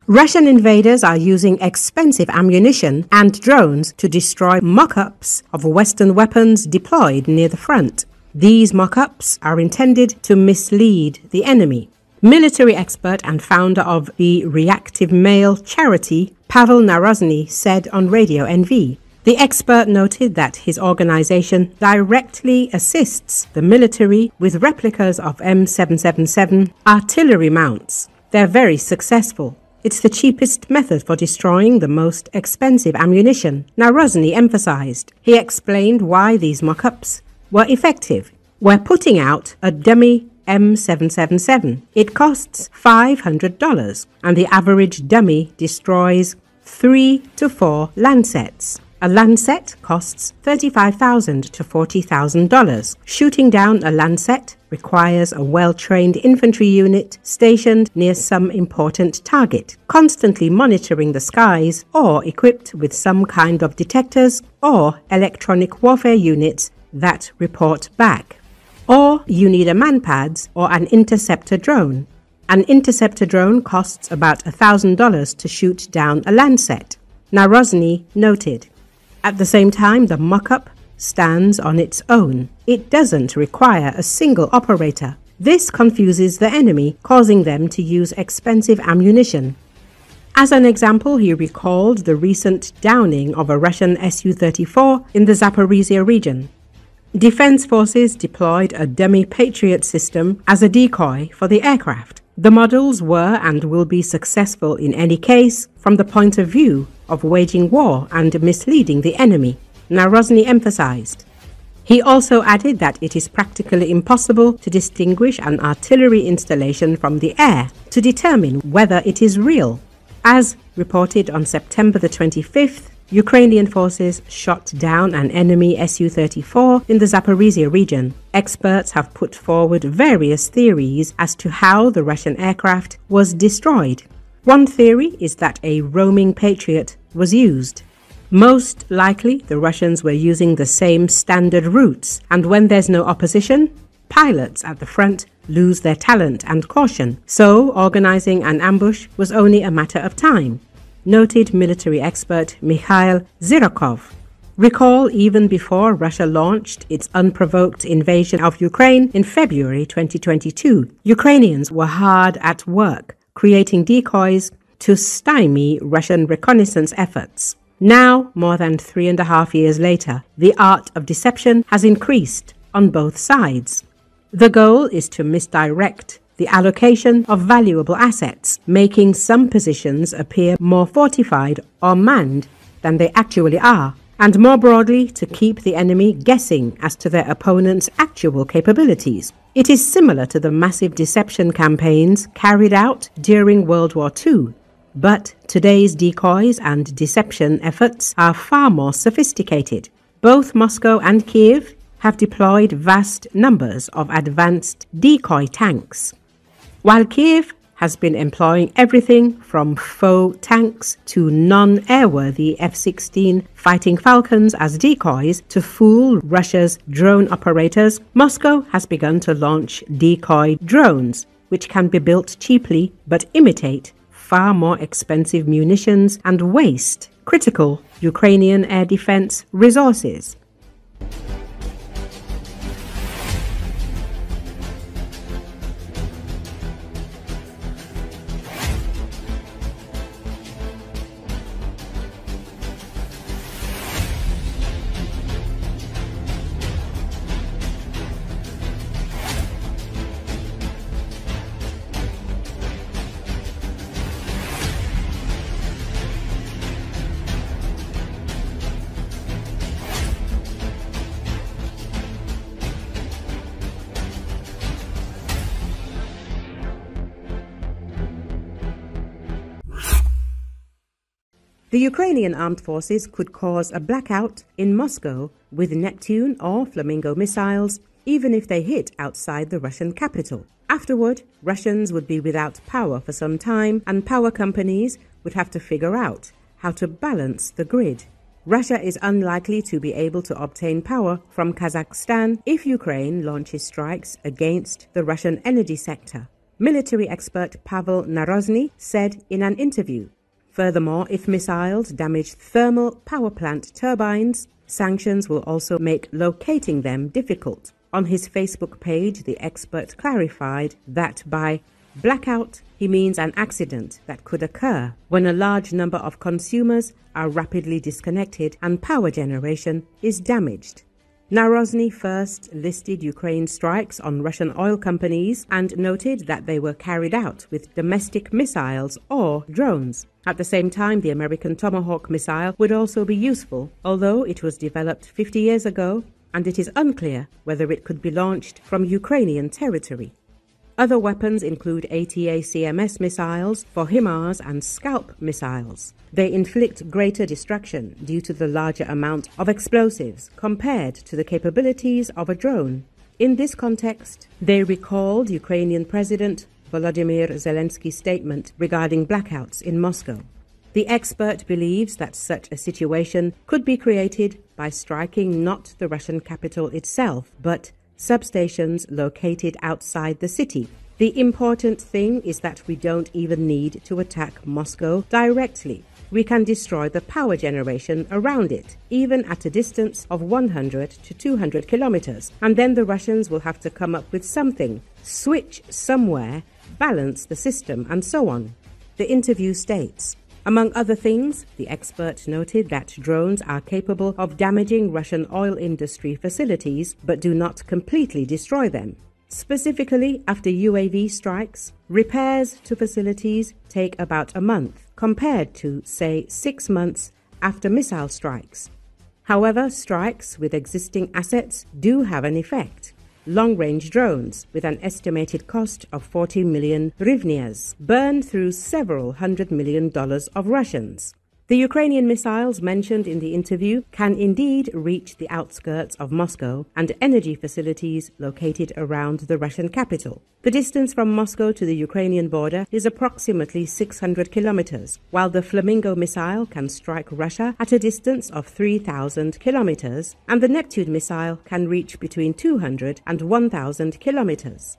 Russian invaders are using expensive ammunition and drones to destroy mock-ups of Western weapons deployed near the front. These mock-ups are intended to mislead the enemy. Military expert and founder of the Reactive Mail charity, Pavel Narozhny, said on Radio NV. The expert noted that his organization directly assists the military with replicas of M777 artillery mounts. They're very successful. It's the cheapest method for destroying the most expensive ammunition, Narozhny emphasized. He explained why these mock-ups were effective. We're putting out a dummy M777. It costs $500, and the average dummy destroys 3 to 4 Lancets. A Lancet costs $35,000 to $40,000. Shooting down a Lancet requires a well-trained infantry unit stationed near some important target, constantly monitoring the skies or equipped with some kind of detectors or electronic warfare units that report back. Or you need a MANPADS or an interceptor drone. An interceptor drone costs about $1,000 to shoot down a Lancet, Narozhny noted. At the same time, the mock-up stands on its own. It doesn't require a single operator. This confuses the enemy, causing them to use expensive ammunition. As an example, he recalled the recent downing of a Russian Su-34 in the Zaporizhia region. Defense forces deployed a dummy Patriot system as a decoy for the aircraft. The models were and will be successful in any case from the point of view of waging war and misleading the enemy, Narozhny emphasized. He also added that it is practically impossible to distinguish an artillery installation from the air to determine whether it is real. As reported on September the 25th, Ukrainian forces shot down an enemy Su-34 in the Zaporizhia region. Experts have put forward various theories as to how the Russian aircraft was destroyed. One theory is that a roaming Patriot was used. Most likely, the Russians were using the same standard routes, and when there's no opposition, pilots at the front lose their talent and caution, so organizing an ambush was only a matter of time, noted military expert Mikhail Zhirokov. Recall, even before Russia launched its unprovoked invasion of Ukraine in February 2022, Ukrainians were hard at work creating decoys to stymie Russian reconnaissance efforts. Now, more than 3.5 years later, the art of deception has increased on both sides. The goal is to misdirect the allocation of valuable assets, making some positions appear more fortified or manned than they actually are, and more broadly to keep the enemy guessing as to their opponent's actual capabilities. It is similar to the massive deception campaigns carried out during World War II, but today's decoys and deception efforts are far more sophisticated. Both Moscow and Kiev have deployed vast numbers of advanced decoy tanks. While Kiev has been employing everything from faux tanks to non-airworthy F-16 Fighting Falcons as decoys to fool Russia's drone operators, Moscow has begun to launch decoy drones, which can be built cheaply but imitate far more expensive munitions and waste critical Ukrainian air defense resources. The Ukrainian Armed Forces could cause a blackout in Moscow with Neptune or Flamingo missiles, even if they hit outside the Russian capital. Afterward, Russians would be without power for some time, and power companies would have to figure out how to balance the grid. Russia is unlikely to be able to obtain power from Kazakhstan if Ukraine launches strikes against the Russian energy sector. Military expert Pavel Narozhny said in an interview. Furthermore, if missiles damage thermal power plant turbines, sanctions will also make locating them difficult. On his Facebook page, the expert clarified that by blackout, he means an accident that could occur when a large number of consumers are rapidly disconnected and power generation is damaged. Narozhny first listed Ukraine's strikes on Russian oil companies and noted that they were carried out with domestic missiles or drones. At the same time, the American Tomahawk missile would also be useful, although it was developed 50 years ago, and it is unclear whether it could be launched from Ukrainian territory. Other weapons include ATACMS missiles for HIMARS and Scalp missiles. They inflict greater destruction due to the larger amount of explosives compared to the capabilities of a drone. In this context, they recalled Ukrainian President Volodymyr Zelensky's statement regarding blackouts in Moscow. The expert believes that such a situation could be created by striking not the Russian capital itself, but substations located outside the city. The important thing is that we don't even need to attack Moscow directly. We can destroy the power generation around it, even at a distance of 100 to 200 kilometers, and then the Russians will have to come up with something, switch somewhere, balance the system, and so on. The interview states, among other things, the expert noted that drones are capable of damaging Russian oil industry facilities but do not completely destroy them. Specifically, after UAV strikes, repairs to facilities take about a month, compared to, say, 6 months after missile strikes. However, strikes with existing assets do have an effect. Long-range drones, with an estimated cost of 40 million hryvnias, burned through several $100 million of Russians. The Ukrainian missiles mentioned in the interview can indeed reach the outskirts of Moscow and energy facilities located around the Russian capital. The distance from Moscow to the Ukrainian border is approximately 600 kilometers, while the Flamingo missile can strike Russia at a distance of 3,000 kilometers, and the Neptune missile can reach between 200 and 1,000 kilometers.